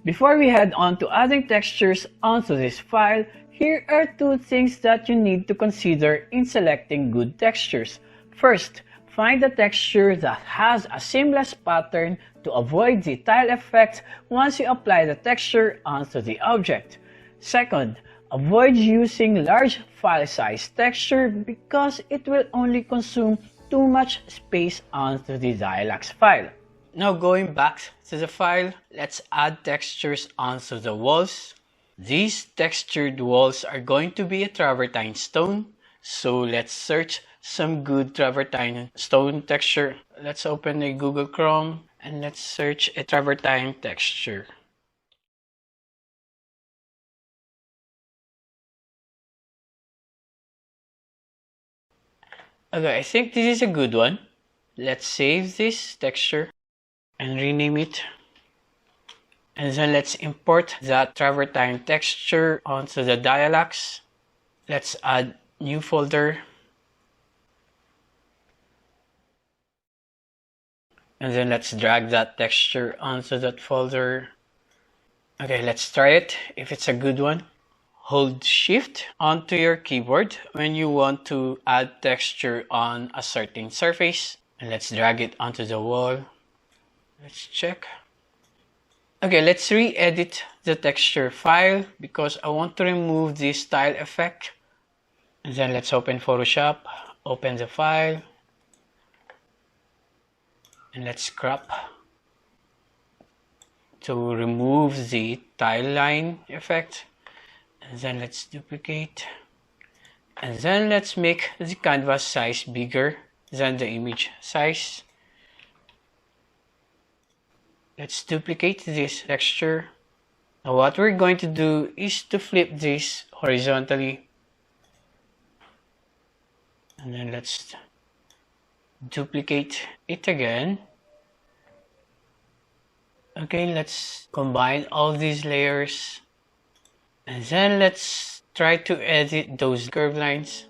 Before we head on to adding textures onto this file, here are two things that you need to consider in selecting good textures. First, find a texture that has a seamless pattern to avoid the tile effect once you apply the texture onto the object. Second, avoid using large file size texture because it will only consume too much space onto the Dialux file. Now going back to the file, let's add textures onto the walls. These textured walls are going to be a travertine stone, so let's search some good travertine stone texture. Let's open a Google Chrome and let's search a travertine texture. Okay, I think this is a good one. Let's save this texture and rename it. And then let's import that travertine texture onto the Dialux. Let's add new folder. And then let's drag that texture onto that folder. Okay, let's try it if it's a good one. Hold Shift onto your keyboard when you want to add texture on a certain surface. And let's drag it onto the wall. Let's check. Okay, let's re-edit the texture file because I want to remove this tile effect. And then let's open Photoshop, open the file, and let's crop to remove the tile line effect. And then let's duplicate. And then let's make the canvas size bigger than the image size. Let's duplicate this texture. Now what we're going to do is to flip this horizontally. And then let's duplicate it again. Okay, let's combine all these layers. And then let's try to edit those curved lines.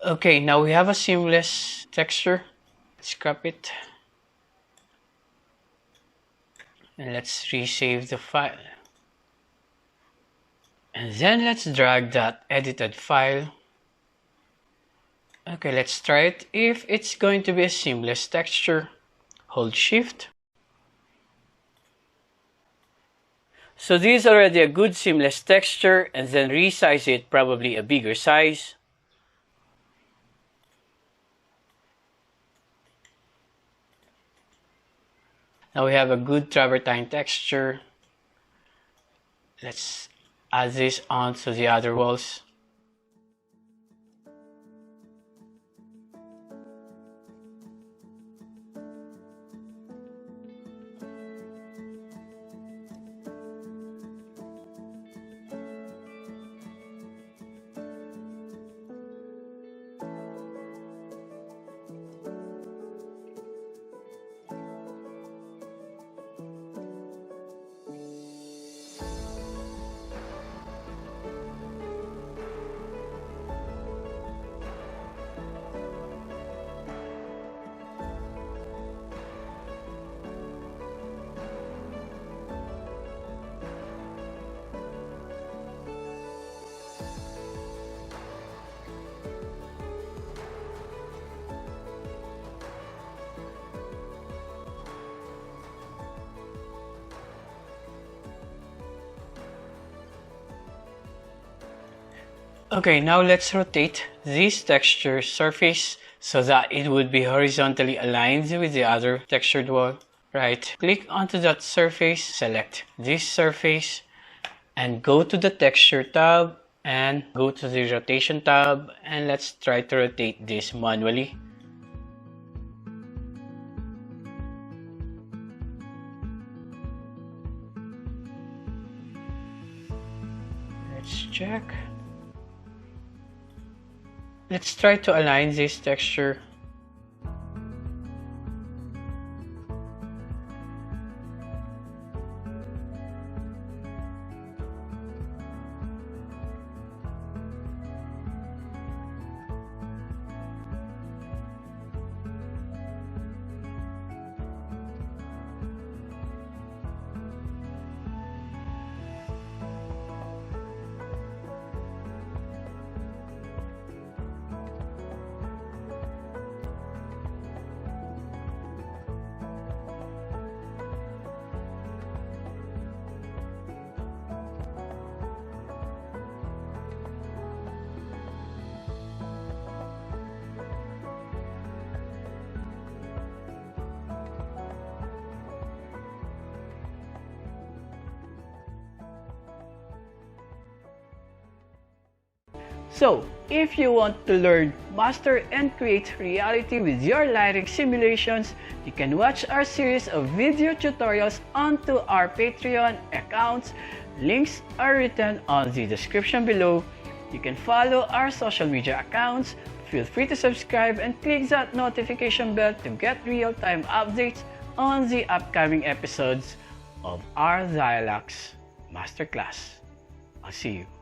Okay, now we have a seamless texture. Let's crop it. And let's resave the file. And then let's drag that edited file. Okay, let's try it if it's going to be a seamless texture. Hold Shift. So this is already a good seamless texture, and then resize it probably a bigger size. Now we have a good travertine texture. Let's add this onto the other walls. Okay, now let's rotate this texture surface so that it would be horizontally aligned with the other textured wall. Right, click onto that surface, select this surface, and go to the texture tab and go to the rotation tab, and let's try to rotate this manually. Let's check. Let's try to align this texture. So, if you want to learn, master, and create reality with your lighting simulations, you can watch our series of video tutorials onto our Patreon accounts. Links are written on the description below. You can follow our social media accounts. Feel free to subscribe and click that notification bell to get real-time updates on the upcoming episodes of our Dialux Masterclass. I'll see you.